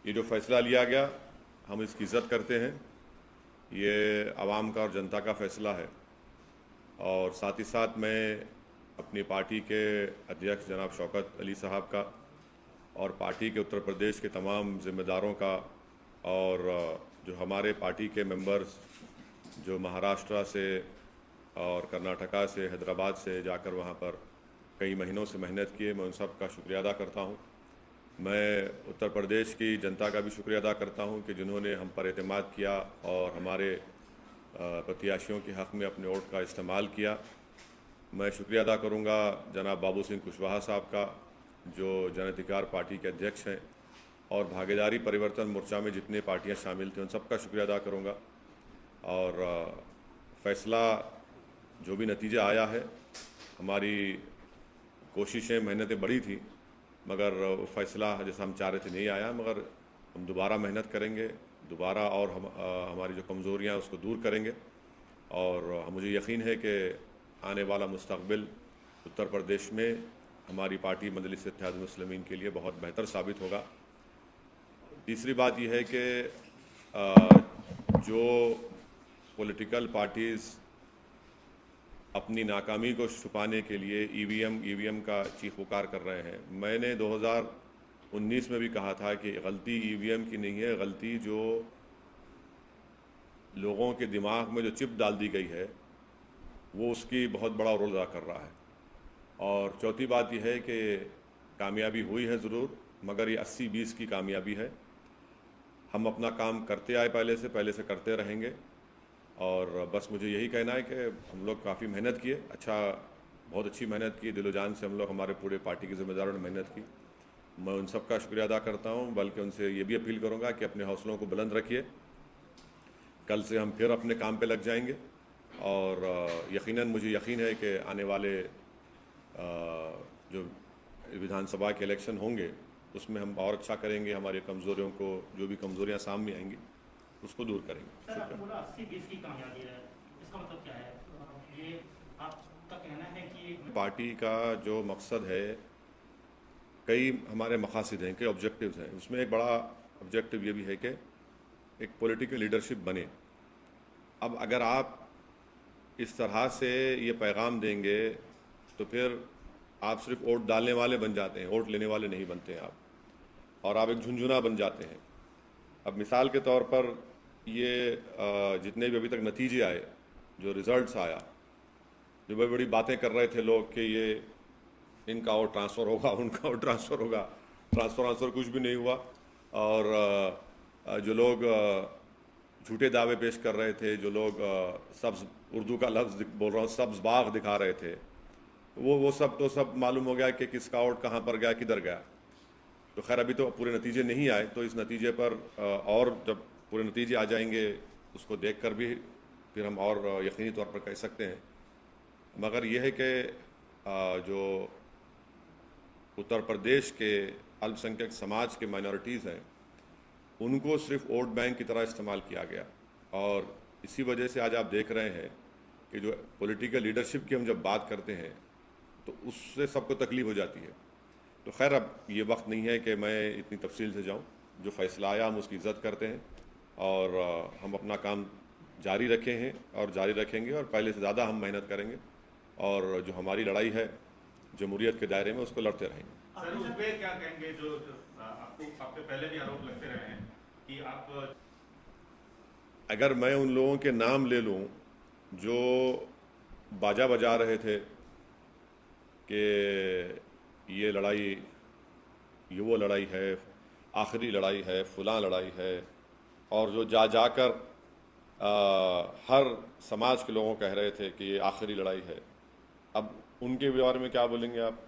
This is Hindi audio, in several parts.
ये जो फ़ैसला लिया गया हम इसकी इज़्ज़त करते हैं। ये आवाम का और जनता का फ़ैसला है और साथ ही साथ मैं अपनी पार्टी के अध्यक्ष जनाब शौकत अली साहब का और पार्टी के उत्तर प्रदेश के तमाम ज़िम्मेदारों का और जो हमारे पार्टी के मेंबर्स जो महाराष्ट्र से और कर्नाटका से हैदराबाद से जाकर वहाँ पर कई महीनों से मेहनत किए, मैं उन सब का शुक्रिया अदा करता हूँ। मैं उत्तर प्रदेश की जनता का भी शुक्रिया अदा करता हूँ कि जिन्होंने हम पर एतमाद किया और हमारे प्रत्याशियों के हक़ में अपने वोट का इस्तेमाल किया। मैं शुक्रिया अदा करूँगा जनाब बाबू सिंह कुशवाहा साहब का, जो जन अधिकार पार्टी के अध्यक्ष हैं, और भागीदारी परिवर्तन मोर्चा में जितने पार्टियां शामिल थी उन सब का शुक्रिया अदा करूँगा। और फ़ैसला जो भी नतीजा आया है, हमारी कोशिशें मेहनतें बड़ी थी मगर वो फ़ैसला जैसा हम चाह रहे थे नहीं आया, मगर हम दोबारा मेहनत करेंगे, दोबारा और हमारी जो कमज़ोरियाँ उसको दूर करेंगे और मुझे यकीन है कि आने वाला मुस्तक़बिल उत्तर प्रदेश में हमारी पार्टी मजलिस इत्तेहाद मुस्लिमीन के लिए बहुत बेहतर साबित होगा। तीसरी बात यह है कि जो पॉलिटिकल पार्टीज़ अपनी नाकामी को छुपाने के लिए ईवीएम का चीख पुकार कर रहे हैं, मैंने 2019 में भी कहा था कि गलती ईवीएम की नहीं है, गलती जो लोगों के दिमाग में जो चिप डाल दी गई है वो उसकी बहुत बड़ा रोल अदा कर रहा है। और चौथी बात यह है कि कामयाबी हुई है ज़रूर, मगर ये 80-20 की कामयाबी है। हम अपना काम करते आए, पहले से करते रहेंगे और बस मुझे यही कहना है कि हम लोग काफ़ी मेहनत किए, बहुत अच्छी मेहनत की, दिलो जान से हम लोग, हमारे पूरे पार्टी के ज़िम्मेदारों ने मेहनत की। मैं उन सब का शुक्रिया अदा करता हूँ, बल्कि उनसे ये भी अपील करूँगा कि अपने हौसलों को बुलंद रखिए। कल से हम फिर अपने काम पे लग जाएंगे और यकीनन मुझे यकीन है कि आने वाले जो विधानसभा के इलेक्शन होंगे उसमें हम और अच्छा करेंगे, हमारी कमज़ोरियों को, जो भी कमज़ोरियाँ सामने आएंगी उसको दूर करेंगे। सर, आपने बोला 80-20 की कामयाबी है, इसका मतलब क्या है? ये आपका कहना है कि पार्टी का जो मकसद है, कई हमारे मकासद हैं, कई ऑब्जेक्टिव्स हैं, उसमें एक बड़ा ऑब्जेक्टिव ये भी है कि एक पॉलिटिकल लीडरशिप बने। अब अगर आप इस तरह से ये पैगाम देंगे तो फिर आप सिर्फ वोट डालने वाले बन जाते हैं, वोट लेने वाले नहीं बनते हैं आप, और आप एक झुंझुना बन जाते हैं। अब मिसाल के तौर पर ये जितने भी अभी तक नतीजे आए, जो रिज़ल्ट्स आया, जो बड़ी बड़ी बातें कर रहे थे लोग कि ये इनका और ट्रांसफ़र होगा, उनका और ट्रांसफ़र होगा, ट्रांसफ़र कुछ भी नहीं हुआ। और जो लोग झूठे दावे पेश कर रहे थे, जो लोग सब्ज़, उर्दू का लफ्ज़ बोल रहा हूँ, सब्ज़ बाग दिखा रहे थे, वो सब तो सब मालूम हो गया कि किसका वोट कहाँ पर गया, किधर गया। तो खैर अभी तो पूरे नतीजे नहीं आए, तो इस नतीजे पर और जब पूरे नतीजे आ जाएंगे उसको देखकर भी फिर हम और यकीनी तौर पर कह सकते हैं। मगर यह है कि जो उत्तर प्रदेश के अल्पसंख्यक समाज के माइनॉरिटीज़ हैं उनको सिर्फ वोट बैंक की तरह इस्तेमाल किया गया, और इसी वजह से आज आप देख रहे हैं कि जो पॉलिटिकल लीडरशिप की हम जब बात करते हैं तो उससे सबको तकलीफ हो जाती है। तो खैर अब ये वक्त नहीं है कि मैं इतनी तफसील से जाऊं। जो फ़ैसला आया हम उसकी इज़्ज़त करते हैं और हम अपना काम जारी रखे हैं और जारी रखेंगे और पहले से ज़्यादा हम मेहनत करेंगे और जो हमारी लड़ाई है जमहूरियत के दायरे में उसको लड़ते रहेंगे। सर, उस पे क्या कहेंगे जो आपको आपके पहले भी आरोप लगते रहे हैं कि आप, अगर मैं उन लोगों के नाम ले लूं जो बाजा बजा रहे थे कि ये लड़ाई, ये वो लड़ाई है, आखिरी लड़ाई है, फलां लड़ाई है, और जो जाकर हर समाज के लोगों कह रहे थे कि ये आखिरी लड़ाई है, अब उनके बारे में क्या बोलेंगे आप?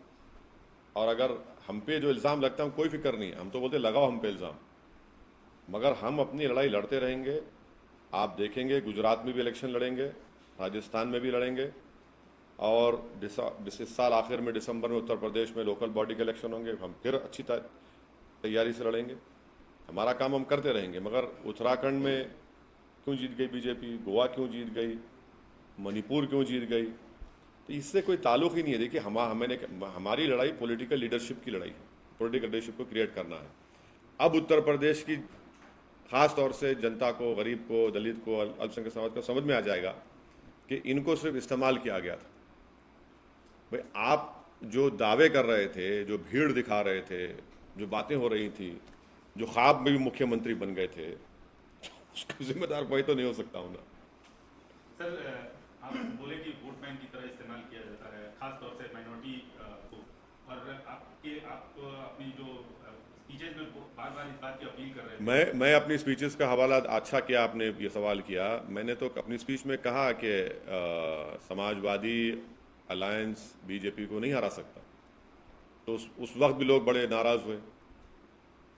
और अगर हम पे जो इल्ज़ाम लगता है, कोई फिक्र नहीं है, हम तो बोलते लगाओ हम पे इल्ज़ाम, मगर हम अपनी लड़ाई लड़ते रहेंगे। आप देखेंगे गुजरात में भी इलेक्शन लड़ेंगे, राजस्थान में भी लड़ेंगे, और इस साल आखिर में दिसंबर में उत्तर प्रदेश में लोकल बॉडी के इलेक्शन होंगे, हम फिर अच्छी तैयारी से लड़ेंगे। हमारा काम हम करते रहेंगे। मगर उत्तराखंड में क्यों जीत गई बीजेपी, गोवा क्यों जीत गई, मणिपुर क्यों जीत गई, तो इससे कोई ताल्लुक़ ही नहीं है। देखिए हमारी लड़ाई पॉलिटिकल लीडरशिप की लड़ाई है, पॉलिटिकल लीडरशिप को क्रिएट करना है। अब उत्तर प्रदेश की ख़ास तौर से जनता को, गरीब को, दलित को, अल्पसंख्यक समाज को समझ में आ जाएगा कि इनको सिर्फ इस्तेमाल किया गया था। भाई आप जो दावे कर रहे थे, जो भीड़ दिखा रहे थे, जो बातें हो रही थी, जो ख्वाब में भी मुख्यमंत्री बन गए थे, उसका जिम्मेदार कोई तो नहीं हो सकता हूँ ना। सर, आप बोले कि वोट बैंक की तरह इस्तेमाल किया जाता है, खास तौर से माइनॉरिटी को, और आप अपनी जो स्पीचेज में बार बार इस बात की अपील कर रहे थे। मैं अपनी स्पीचेस का हवाला, अच्छा किया आपने ये सवाल किया। मैंने तो अपनी स्पीच में कहा कि समाजवादी अलायंस बीजेपी को नहीं हरा सकता, तो उस वक्त भी लोग बड़े नाराज़ हुए।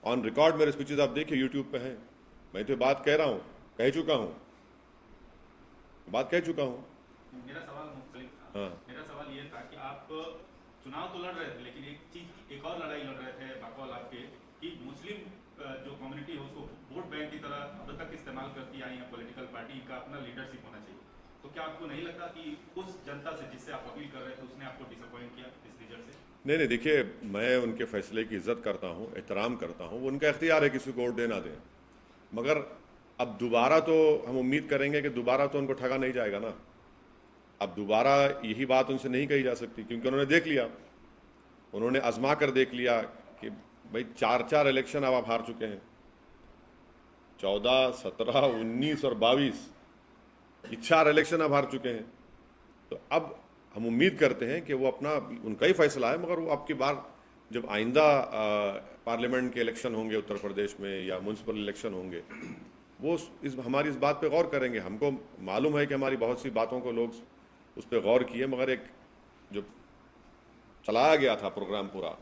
ऑन रिकॉर्ड मेरे स्पीचेस आप देखिए, यूट्यूब पे हैं। मैं तो बात कह रहा हूँ, कह चुका हूँ, बात कह चुका हूँ। मेरा सवाल मुख्तलिफ था। हाँ। मेरा सवाल ये था कि आप चुनाव तो लड़ रहे थे, लेकिन एक और लड़ाई लड़ रहे थे बकौल आपके कि मुस्लिम जो कम्युनिटी है उसको वोट बैंक की तरह अब तक इस्तेमाल करती आई है पॉलिटिकल पार्टी का, अपना लीडरशिप होना चाहिए। तो क्या आपको नहीं लगता कि उस जनता से जिससे आप अपील कर रहे थे उसने आपको डिसअपॉइंट किया इस रिजल्ट से? नहीं, देखिए, मैं उनके फैसले की इज्जत करता हूँ, एहतराम करता हूँ। उनका इख्तियार है किसी को वोट देना दें, मगर अब दोबारा तो हम उम्मीद करेंगे कि दोबारा तो उनको ठगा नहीं जाएगा ना। अब दोबारा यही बात उनसे नहीं कही जा सकती, क्योंकि उन्होंने देख लिया, उन्होंने आजमा कर देख लिया कि भाई 4 इलेक्शन अब आप हार चुके हैं, 14, 17, 19 और 22, ये 4 इलेक्शन अब हार चुके हैं। तो अब हम उम्मीद करते हैं कि वो अपना, उनका ही फैसला है, मगर वो आपकी बार जब आइंदा पार्लियामेंट के इलेक्शन होंगे उत्तर प्रदेश में या म्यूनसिपल इलेक्शन होंगे, वो हमारी इस बात पे गौर करेंगे। हमको मालूम है कि हमारी बहुत सी बातों को लोग उस पर गौर किए, मगर एक जो चलाया गया था प्रोग्राम पूरा,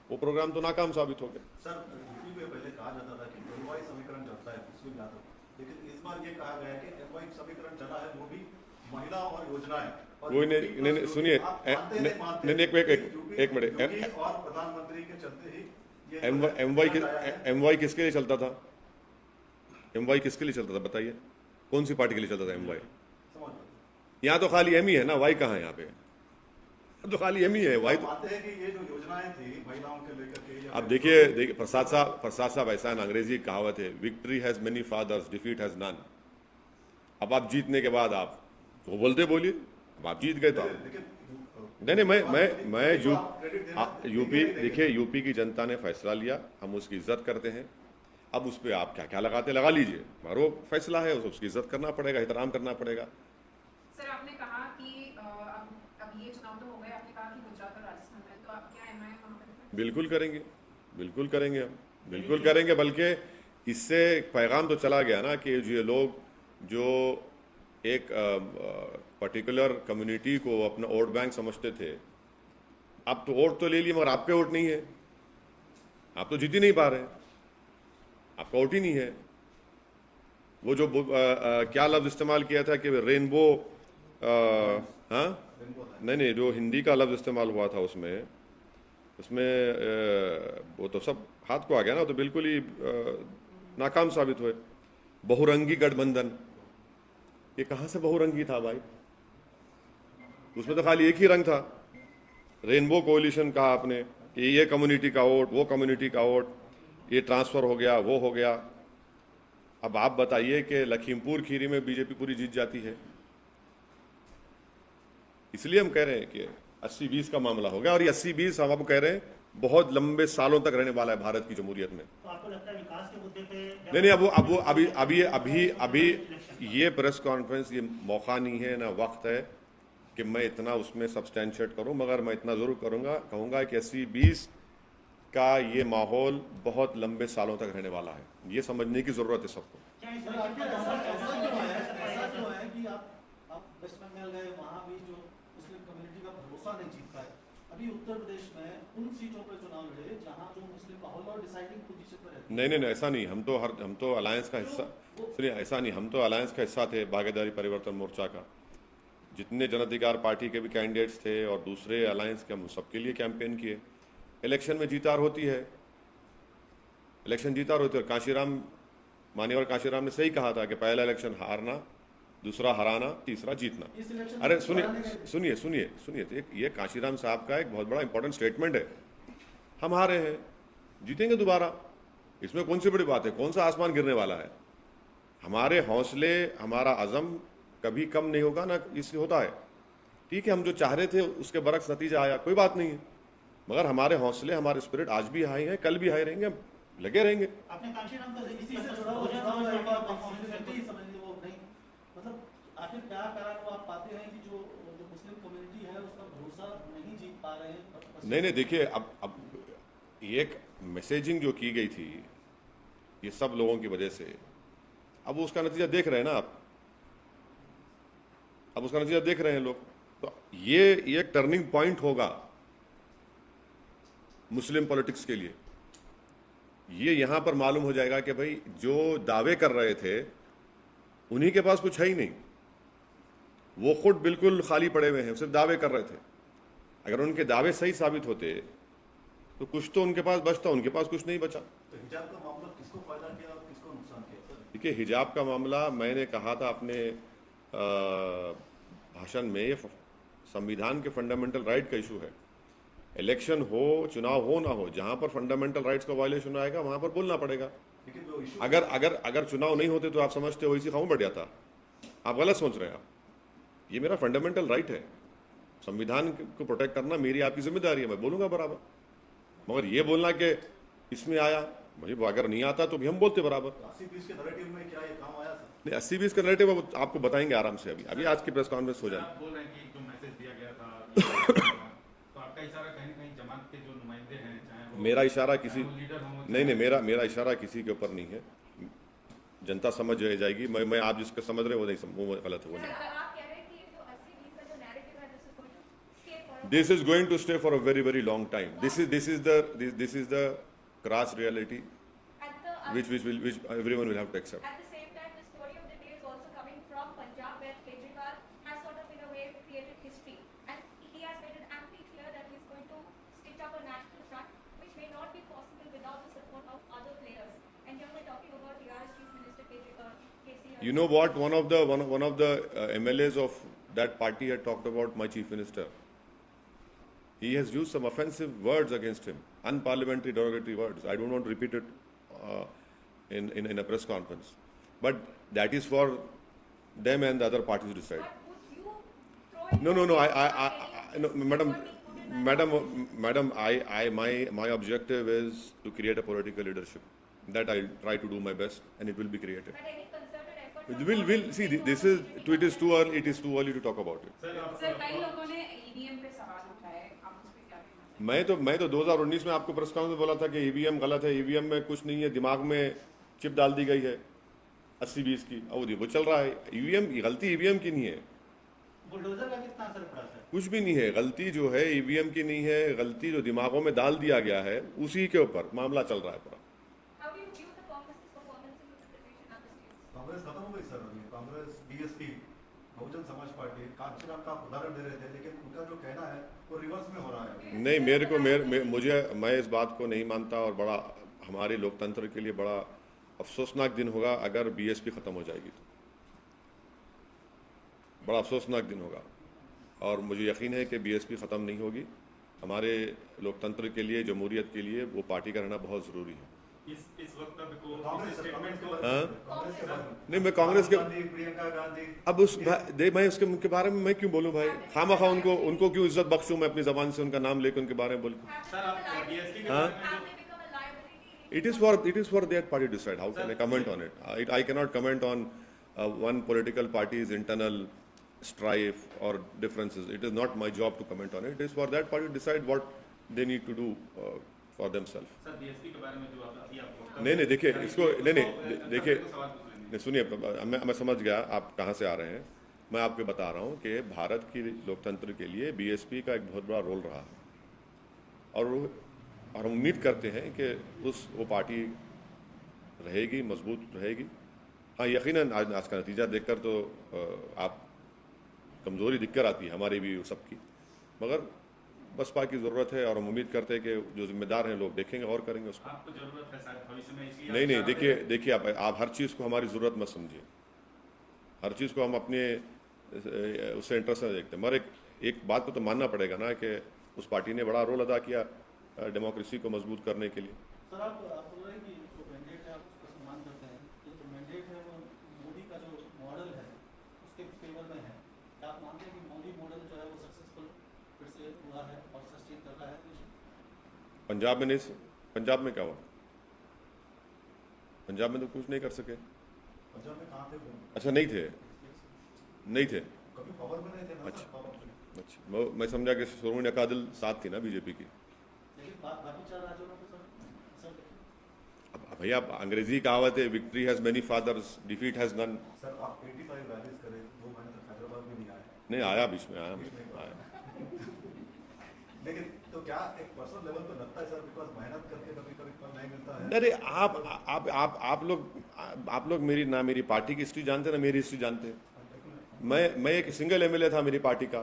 वो प्रोग्राम तो नाकाम साबित हो गया। सर, यूपी में पहले कहा जाता था कि एनवाई समीकरण चलता है मुस्लिम यादव, लेकिन इस बार ये कहा गया है कि एनवाई समीकरण चला है, वो भी महिला और योजनाएं। कोई नहीं, सुनिए, एक मिनट, और प्रधानमंत्री के चलते ही एमवाई किसके लिए चलता था? एमवाई किसके लिए चलता था बताइए? कौन सी पार्टी के लिए चलता था एमवाई? यहाँ तो खाली एम ही है ना, वाई कहाँ है? यहाँ पे तो खाली एम ही है, वाई तो। हैं कि ये जो योजनाएं थी महिलाओं के लेकर के, अब देखिए प्रसाद साहब ऐसा है ना, अंग्रेजी कहावत है, victory has many fathers, defeat has none. अब आप जीतने के बाद आप वो बोलते बोलिए, अब आप जीत गए तो नहीं, मैं यूपी, देखिए यूपी की जनता ने फैसला लिया, हम उसकी इज्जत करते हैं। अब उस पर आप क्या क्या लगाते लगा लीजिए, मगर वो फैसला है, उसकी इज्जत करना पड़ेगा, एहतराम करना पड़ेगा। सर, आपने कहा कि अब ये चुनाव तो हो गए, आपने कहा कि गुजरात और राजस्थान में, तो आप क्या एमआईएम वहां पर? बिल्कुल करेंगे, बिल्कुल करेंगे, हम बिल्कुल करेंगे। बल्कि इससे पैगाम तो चला गया ना कि ये लोग जो एक पर्टिकुलर कम्युनिटी को अपना वोट बैंक समझते थे, अब तो वोट तो ले लिए, मगर आपके वोट नहीं है, आप तो जीत ही नहीं पा रहे, आपका वोट ही नहीं है। वो जो क्या लफ्ज़ इस्तेमाल किया था कि रेनबो, हाँ नहीं, जो हिंदी का लफ्ज़ इस्तेमाल हुआ था उसमें वो तो सब हाथ को आ गया ना, तो बिल्कुल ही नाकाम साबित हुए। बहुरंगी गठबंधन, ये कहाँ से बहुरंगी था भाई? उसमें तो खाली एक ही रंग था। रेनबो कोalition कहा आपने कि ये कम्युनिटी का वोट, वो कम्युनिटी का वोट, ये ट्रांसफ़र हो गया, वो हो गया। अब आप बताइए कि लखीमपुर खीरी में बीजेपी पूरी जीत जाती है। इसलिए हम कह रहे हैं कि 80-20 का मामला हो गया, और ये 80-20 हम आपको कह रहे हैं बहुत लंबे सालों तक रहने वाला है भारत की जमहूरियत में। तो आपको लगता है विकास के मुद्दे पे नहीं, अब अभी ये प्रेस कॉन्फ्रेंस ये मौका नहीं है ना वक्त है कि मैं इतना उसमें सब्सटेंशिएट करूं, मगर मैं इतना ज़रूर कहूँगा कि 80-20 का ये माहौल बहुत लंबे सालों तक रहने वाला है, ये समझने की ज़रूरत है सबको। क्या इस ऐसा क्यों है कि आप वेस्ट बंगाल गए, वहाँ भी जो मुस्लिम कम्युनिटी का भरोसा नहीं जीत पाए। अभी उत्तर प्रदेश में उन सीटों पर चुनाव लड़े जहाँ जो मुस्लिम माहौल और डिसाइडिंग पोजीशन पर रहते। नहीं, ऐसा नहीं, हम तो अलायंस का हिस्सा, सुनिए, ऐसा नहीं, हम तो अलायंस का हिस्सा थे, भागीदारी परिवर्तन मोर्चा का। जितने जन अधिकार पार्टी के भी कैंडिडेट्स थे और दूसरे अलायंस के, हम सबके लिए कैंपेन किए। इलेक्शन में जीत हार होती है, इलेक्शन जीत हार होती है। और काशीराम, मान्यवर काशीराम ने सही कहा था कि पहला इलेक्शन हारना, दूसरा हराना, तीसरा जीतना। अरे सुनिए, तो ये काशीराम साहब का एक बहुत बड़ा इंपॉर्टेंट स्टेटमेंट है। हम हारे हैं, जीतेंगे दोबारा, इसमें कौन सी बड़ी बात है, कौन सा आसमान गिरने वाला है। हमारे हौसले, हमारा अज़म कभी कम नहीं होगा ना, इससे होता है। ठीक है, हम जो चाह रहे थे उसके बरक्स नतीजा आया, कोई बात नहीं है, मगर हमारे हौसले, हमारे स्पिरिट आज भी हाई हैं, कल भी हाई रहेंगे, हम लगे रहेंगे। अपने कांशीराम का इसी से जुड़ा हुआ एक और पॉसिबिलिटी समझ लीजिए, वो नहीं मतलब आखिर क्या कारण वो आप पाते हैं कि जो मुस्लिम कम्युनिटी है उसका भरोसा नहीं जीत पा रहे हैं? नहीं, देखिए, अब एक मैसेजिंग जो की गई थी ये सब लोगों की वजह से, अब उसका नतीजा देख रहे हैं ना आप, अब उसका नतीजा देख रहे हैं लोग। तो ये एक टर्निंग पॉइंट होगा मुस्लिम पॉलिटिक्स के लिए। ये यहां पर मालूम हो जाएगा कि भाई जो दावे कर रहे थे उन्हीं के पास कुछ है ही नहीं, वो खुद बिल्कुल खाली पड़े हुए हैं, सिर्फ दावे कर रहे थे। अगर उनके दावे सही साबित होते तो कुछ तो उनके पास बचता, उनके पास कुछ नहीं बचा। तो हिजाब का मामला किसको फायदा किया और किसको नुकसान किया सर? देखिए, हिजाब का मामला मैंने कहा था अपने भाषण में, ये संविधान के फंडामेंटल राइट का इशू है। इलेक्शन हो, चुनाव हो ना हो, जहां पर फंडामेंटल राइट्स का वायलेशन आएगा वहां पर बोलना पड़ेगा। लेकिन जो इशू अगर अगर अगर चुनाव नहीं होते तो आप समझते हो इसी खाऊं बढ़ जाता। आप गलत सोच रहे हैं। आप, ये मेरा फंडामेंटल राइट है, संविधान को प्रोटेक्ट करना मेरी आपकी जिम्मेदारी है, मैं बोलूंगा बराबर। मगर ये बोलना कि इसमें आया, मुझे अगर नहीं आता तो भी हम बोलते बराबर। 80-20 के नैरेटिव में क्या ये काम आया सर? नहीं, 80-20 का नैरेटिव आपको बताएंगे आराम से। अभी आज की प्रेस कॉन्फ्रेंस हो जाए। आप बोल रहे हैं कि जो मैसेज दिया गया था तो आपका इशारा कहीं ना कहीं जमात के जो नुमाइंदे हैं, चाहे वो मेरा इशारा किसी लीडर हों, नहीं, मेरा इशारा किसी के ऊपर नहीं है। जनता समझ जाएगी। मैं आप जिसको समझ रहे हो वो नहीं, वो गलत है, वो नहीं। आप कह रहे हैं कि ये जो 80-20 का जो नैरेटिव है This is going to stay for a very, very long time. This is the crass reality which everyone will have to accept. At the same time, the story of the day is also coming from Punjab, where Kejriwal has sort of in a way created history, and he has made it amply clear that he is going to stitch up a national front, which may not be possible without the support of other players. And here we're talking about Bihar Chief Minister KC. You know what? One of the MLAs of that party had talked about my chief minister. He has used some offensive words against him, unparliamentary, derogatory words. I don't want to repeat it in a press conference, but that is for them and the other parties to decide. But would you throw in No. No, madam. My objective is to create a political leadership. That I'll try to do my best, and it will be created. but any concerted effort? We'll see. It is too early. It is too early to talk about it. Sir कई लोगों ने ईवीएम पे सवाल उठाए, आप उस पे क्या कहना चाहेंगे? मैं तो 2019 में आपको प्रेस कॉन्फ्रेंस में बोला था कि ईवीएम गलत है, ईवीएम में कुछ नहीं है, दिमाग में चिप डाल दी गई है 80-20 की, और वो चल रहा है। ईवीएम गलती ईवीएम की नहीं है, बुलडोजर का कितना असर पड़ा सर? कुछ भी नहीं है। गलती जो है ईवीएम की नहीं है, गलती जो दिमागों में डाल दिया गया है उसी के ऊपर मामला चल रहा है पूरा। How do you view the Congress's performance in the presentation at the stage? Congress खत्म हो गई सर। अभी कांग्रेस, बीएसपी, बहुजन समाज पार्टी, कांशीराम का उदाहरण दे रहे थे, लेकिन उनका जो कहना है वो रिवर्स में हो रहा है। नहीं, मैं इस बात को नहीं मानता, और बड़ा हमारे लोकतंत्र के लिए बड़ा अफसोसनाक दिन होगा अगर बीएसपी खत्म हो जाएगी तो। बड़ा अफसोसनाक दिन होगा, और मुझे यकीन है कि बीएसपी ख़त्म नहीं होगी। हमारे लोकतंत्र के लिए, जमहूरियत के लिए वो पार्टी का रहना बहुत ज़रूरी है। इस वक्तव्य को, कांग्रेस इस स्टेटमेंट को हाँ? कांग्रेस के बारे में नहीं, मैं कांग्रेस के गांधी, प्रियंका गांधी, अब मैं उनके बारे में मैं क्यों बोलूं भाई? खामखा उनको क्यों इज्जत बख्शूं मैं अपनी ज़बान से उनका नाम लेकर उनके बारे में बोल? सर आप बीएसपी के हाँ? बारे में Have they become a liability? It is for their party to decide. How can I comment on it? I cannot comment on one political party's internal strife or differences. It is not my job to comment on it. It is for that party to decide what they need to do for themselves. Sir BSP के बारे में जो आप अभी आप वक्तव्य नहीं, देखिए इसको, नहीं, देखिए, सवाल पूछ लेंगे। नहीं, सुनिए, मैं समझ गया आप कहाँ से आ रहे हैं। मैं आपको बता रहा हूँ कि भारत की लोकतंत्र के लिए बीएसपी का एक बहुत बड़ा रोल रहा है, और हम उम्मीद करते हैं कि वो पार्टी रहेगी, मजबूत रहेगी। हाँ, यकीनन आज का नतीजा देखकर तो आप कमज़ोरी दिखकर आती है हमारी भी सबकी, मगर बसपा की ज़रूरत है, और हम उम्मीद करते हैं कि जो जिम्मेदार हैं लोग देखेंगे और करेंगे उसको। आपको जरूरत है शायद भविष्य में, इसलिए नहीं, देखिए आप हर चीज़ को हमारी ज़रूरत मत समझिए। हर चीज़ को हम अपने उससे इंटरेस्ट में देखते हैं, मगर एक बात को तो मानना पड़ेगा ना कि उस पार्टी ने बड़ा रोल अदा किया डेमोक्रेसी को मजबूत करने के लिए। सर आप बोल रहे हैं कि जो मैंडेट है आप उसका सम्मान करते हैं, जो मैंडेट है वो मोदी का जो मॉडल है उसके फेवर में है। क्या आप मानते हैं कि मोदी मॉडल जो है वो सक्सेसफुल फिर से हुआ है और सस्टेन कर रहा है? पंजाब में नहीं, पंजाब में क्या हुआ? पंजाब में तो कुछ नहीं कर सके। पंजाब में कहाँ थे वो? अच्छा, नहीं थे, नहीं थे। कभी पावर में नहीं थे ना। अच्छा अच्छा, मैं समझा कि शिरोमणि अकाली दल साथ थी ना बीजेपी की। लेकिन बाकी 4 राज्यों में तो सर अब भैया अंग्रेजी कहावत है, victory has many fathers, defeat has none. Sir आप 85 रैलीज करें, 2 महीने तक हैदराबाद में नहीं आए। नहीं आया, बीच में आया, आया। लेकिन तो क्या एक पर्सनल लेवल पे लगता है सर, बिकॉज मेहनत करके कभी कभी फल नहीं मिलता है। अरे आप लोग मेरी ना मेरी पार्टी की हिस्ट्री जानते हैं ना मेरी हिस्ट्री जानते हैं। मैं एक सिंगल एमएलए था मेरी पार्टी का,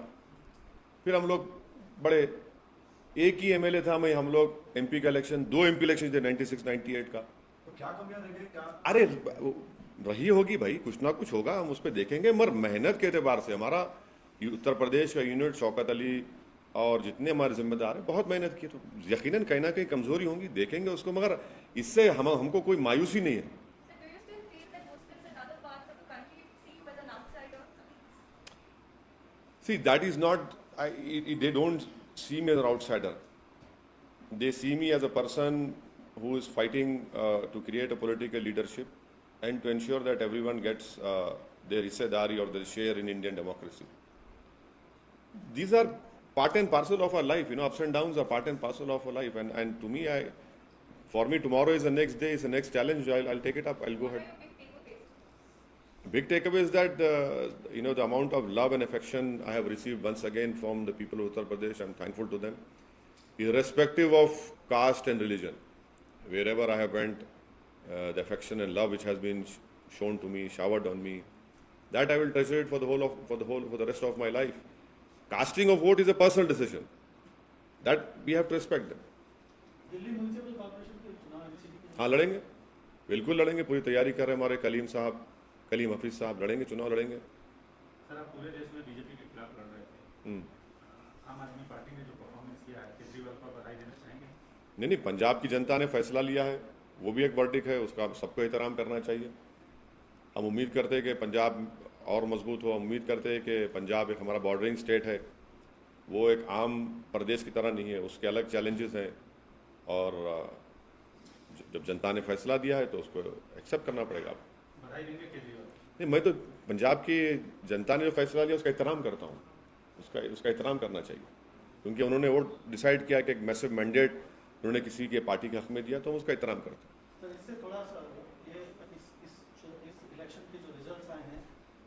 फिर हम लोग बड़े, एक ही एमएलए था मैं, हम लोग एमपी का इलेक्शन, 2 एमपी इलेक्शन थे 96-98 का। तो क्या कमियां रह गई? क्या अरे रही होगी भाई, कुछ ना कुछ होगा, हम उस पर देखेंगे। मगर मेहनत के एतबार से हमारा उत्तर प्रदेश का यूनिट, शौकत अली और जितने हमारे जिम्मेदार हैं, बहुत मेहनत की, तो यकीनन कहीं ना कहीं कमजोरी होंगी, देखेंगे उसको। मगर इससे हमको कोई मायूसी नहीं है। So do you still feel that Muslims in other parts of the country see you as an outsider? See, that is not, they don't see me as an outsider. They see me as a person who is fighting to create a political leadership and to ensure that everyone gets their hissedari or their share in Indian democracy. These are part and parcel of our life, ups and downs are part and parcel of our life. And to me, for me, tomorrow is the next day, is the next challenge. I'll take it up, I'll go ahead. What are your big takeaways? Big takeaway is that, the amount of love and affection I have received once again from the people of Uttar Pradesh, I'm thankful to them. Irrespective of caste and religion, wherever I have went, the affection and love which has been shown to me, showered on me, that I will treasure it for the rest of my life. Casting of vote is a personal decision. That we have to respect them. Delhi municipal corporation के चुनाव एमसीडी के हाँ लड़ेंगे, बिल्कुल लड़ेंगे, पूरी तैयारी कर रहे हैं हमारे कलीम हफीज साहब, लड़ेंगे, चुनाव लड़ेंगे। सर आप पूरे देश में बीजेपी के खिलाफ लड़ रहे थे, आम आदमी पार्टी ने जो परफॉर्मेंस किया है, केजरीवाल को बधाई देना चाहेंगे? नहीं, पंजाब की जनता ने फैसला लिया है, वो भी एक वर्डिक्ट है, उसका सबको एहतराम करना चाहिए। हम उम्मीद करते हैं कि पंजाब और मजबूत हो। हम उम्मीद करते हैं कि पंजाब एक हमारा बॉर्डरिंग स्टेट है, वो एक आम प्रदेश की तरह नहीं है, उसके अलग चैलेंजेस हैं, और जब जनता ने फैसला दिया है तो उसको एक्सेप्ट करना पड़ेगा। बधाई देंगे केजरीवाल? नहीं, मैं तो पंजाब की जनता ने जो फैसला लिया उसका एहतराम करता हूँ, उसका एहतराम करना चाहिए, क्योंकि उन्होंने वो डिसाइड किया कि एक मैसिव मैंडेट उन्होंने किसी के पार्टी के हक में दिया, तो हम उसका एहतराम करते हैं। सर इससे थोड़ा सा ये इस इलेक्शन के जो रिजल्ट्स आए हैं,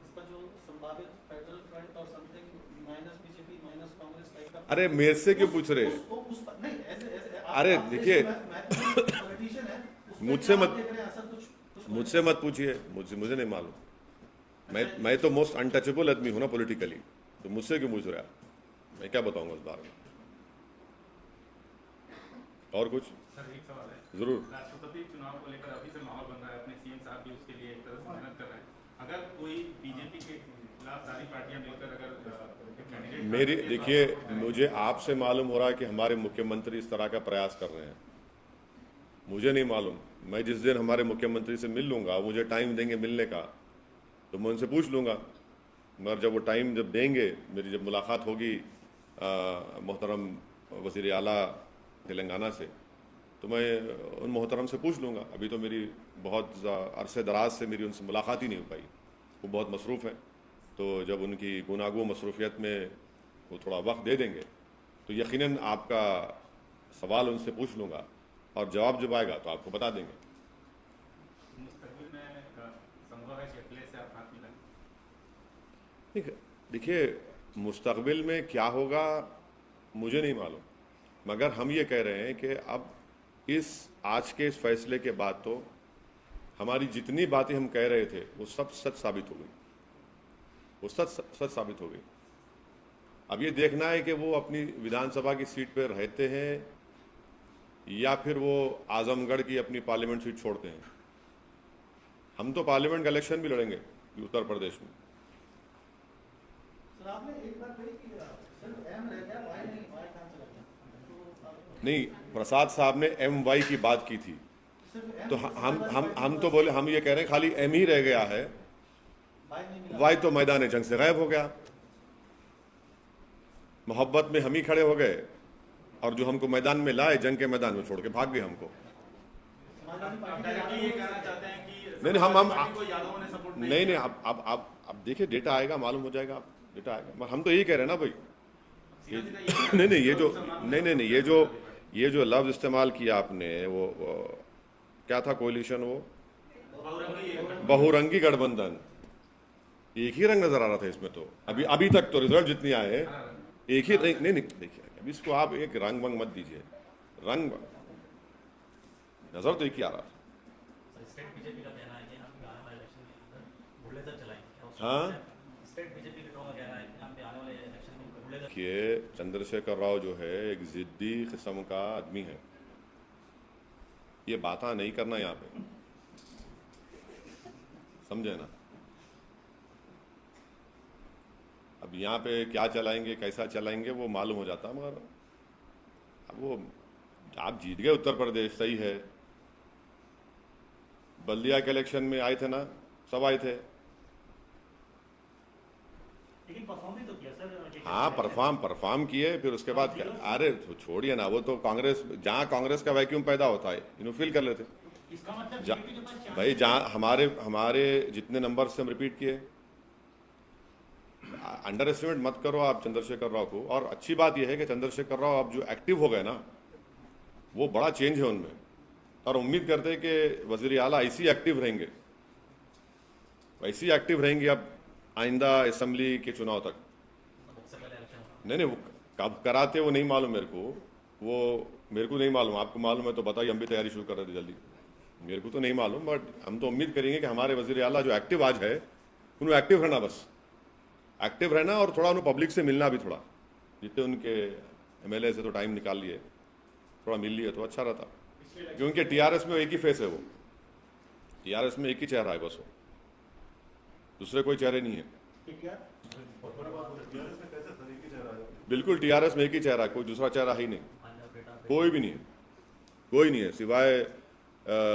इसका जो संभावित फेडरल फ्रंट और something minus BJP minus Congress type का, अरे मेरे से क्यों पूछ रहे हैं? नहीं ऐसे अरे देखिए, पॉलिटिशियन है, मुझसे मत मुझसे मत पूछिए, मुझे नहीं मालूम। मैं तो मोस्ट अनटचेबल आदमी हूँ ना पॉलिटिकली, तो मुझसे क्यों पूछ रहे हैं? मैं क्या बताऊंगा उस बारे में? और कुछ? सर एक सवाल है, जरूर। राष्ट्रपति चुनाव को लेकर अभी से माहौल बन रहा है, अपने सीएम साहब भी उसके लिए एक तरह से मेहनत कर रहे हैं। अगर कोई बीजेपी के खिलाफ सारी पार्टियां मिलकर अगर कैंडिडेट, मेरी देखिए, मुझे आपसे मालूम हो रहा है कि हमारे मुख्यमंत्री इस तरह का प्रयास कर रहे हैं, मुझे नहीं मालूम। मैं जिस दिन हमारे मुख्यमंत्री से मिल लूँगा, मुझे टाइम देंगे मिलने का, तो मैं उनसे पूछ लूँगा। मगर जब वो टाइम जब देंगे, मेरी जब मुलाकात होगी मोहतरम वज़ीर आला तेलंगाना से, तो मैं उन मोहतरम से पूछ लूँगा। अभी तो मेरी बहुत अरसे दराज से मेरी उनसे मुलाकात ही नहीं हो पाई, वो बहुत मसरूफ़ हैं। तो जब उनकी गुनागो मसरूफियत में वो थोड़ा वक्त दे देंगे, तो यकीनन आपका सवाल उनसे पूछ लूँगा, और जवाब जब आएगा तो आपको बता देंगे। मुस्तकबिल में संभव है कि अकेले से आप हाथ मिलाएं? देखिए, मुस्तकबिल में क्या होगा मुझे नहीं मालूम, मगर हम ये कह रहे हैं कि अब आज के इस फैसले के बाद तो हमारी जितनी बातें हम कह रहे थे वो सब सच साबित हो गई, वो सच साबित हो गई। अब ये देखना है कि वो अपनी विधानसभा की सीट पर रहते हैं या फिर वो आजमगढ़ की अपनी पार्लियामेंट सीट छोड़ते हैं। हम तो पार्लियामेंट का इलेक्शन भी लड़ेंगे उत्तर प्रदेश में। सर आपने एक बात कही कि सिर्फ एम रह गया, वाई नहीं, वाई कहाँ से रह गया? तो नहीं, प्रसाद साहब ने MY की बात की थी, सिर्फ तो हम तो बोले, हम ये कह रहे हैं खाली M ही रह गया है, बाय नहीं मिला। Y तो मैदान जंग से गायब हो गया। मोहब्बत में हम ही खड़े हो गए और जो हमको मैदान में लाए, जंग के मैदान में छोड़ के भाग गए हमको। समाजवादी आप पार्टी के डायरेक्टली ये यादवों कहना से- चाहते हैं कि नहीं, हम समाजवादी को यादवों ने सपोर्ट नहीं नहीं, अब देखिए, डेटा आएगा, मालूम हो जाएगा, डेटा आएगा। मगर हम तो यही कह रहे हैं ना भाई, नहीं नहीं, ये जो लफ्ज इस्तेमाल किया आपने, वो क्या था कोalition, वो बहुरंगी गठबंधन, एक ही रंग नजर आ रहा था इसमें। तो अभी तक तो रिजल्ट जितनी आए हैं एक ही, नहीं देखिए, अभी इसको आप एक रंग वंग मत दीजिए, रंग नजर तो एक ही आ रहा। स्टेट बीजेपी का कहना है कि हम आने वाले इलेक्शन में मुरलीधर चलाएंगे। हाँ, स्टेट बीजेपी का कहना है कि हम आने वाले इलेक्शन में मुरलीधर। देखिए, चंद्रशेखर राव जो है एक जिद्दी किस्म का आदमी है, ये बातें नहीं करना यहाँ पे, समझे ना। अब यहाँ पे क्या चलाएंगे, कैसा चलाएंगे, वो मालूम हो जाता, मगर अब वो आप जीत गए उत्तर प्रदेश, सही है। बल्दिया के इलेक्शन में आए थे ना, सब आए थे। लेकिन परफॉर्म भी तो किया सर। हाँ, परफॉर्म किए, फिर उसके बाद क्या, अरे तो छोड़िए ना, वो तो कांग्रेस, जहाँ कांग्रेस का वैक्यूम पैदा होता है इन्हों फिल कर लेते। इसका मतलब जा- बीजेपी के पास चांस भाई, जहाँ हमारे जितने नंबर से हम रिपीट किए, अंडर एस्टिमेट मत करो आप चंद्रशेखर राव को। और अच्छी बात यह है कि चंद्रशेखर राव अब जो एक्टिव हो गए ना, वो बड़ा चेंज है उनमें, और उम्मीद करते हैं कि वजीर आला ऐसी एक्टिव रहेंगे, वैसी एक्टिव रहेंगे अब आइंदा असेंबली के चुनाव तक। सबसे पहले इलेक्शन नहीं, वो कब कराते वो नहीं मालूम मेरे को, वो मेरे को नहीं मालूम, आपको मालूम है तो बताइए, हम भी तैयारी शुरू कर रहे थे जल्दी। मेरे को तो नहीं मालूम, बट हम तो उम्मीद करेंगे कि हमारे वजीर आला जो एक्टिव आज है, उन्हें एक्टिव रहना, बस एक्टिव रहना, और थोड़ा उन्हें पब्लिक से मिलना भी, थोड़ा जितने उनके MLA से तो टाइम निकाल लिए, थोड़ा मिल लिए तो अच्छा रहता। क्योंकि TRS में एक ही फेस है, वो TRS में एक ही चेहरा है बस, वो दूसरे कोई चेहरे नहीं है। बिल्कुल TRS में एक ही चेहरा है, कोई दूसरा चेहरा ही नहीं, कोई भी नहीं है, कोई नहीं है, सिवाय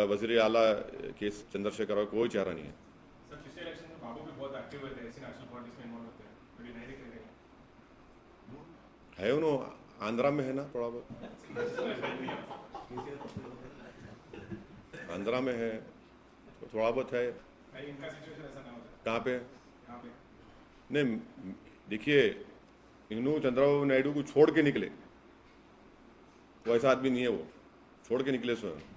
वजीर आला के चंद्रशेखर राव, कोई चेहरा नहीं है। सर, पिछले इलेक्शन में बाबू भी बहुत एक्टिव हुए थे, ऐसी नेशनल पॉलिटिक्स में इन्वॉल्व होते हैं, अभी नहीं दिख रहे है उन्होंने आंध्रा में है ना, थोड़ा बहुत आंध्रा में है, तो थोड़ा बहुत है। नहीं, इनका सिचुएशन ऐसा ना होता कहाँ पे? यहाँ पे। नहीं, देखिए, इन्हों चंद्रबाबू नायडू को छोड़ के निकले, वो ऐसा आदमी नहीं है, वो छोड़ के निकले स्वयं।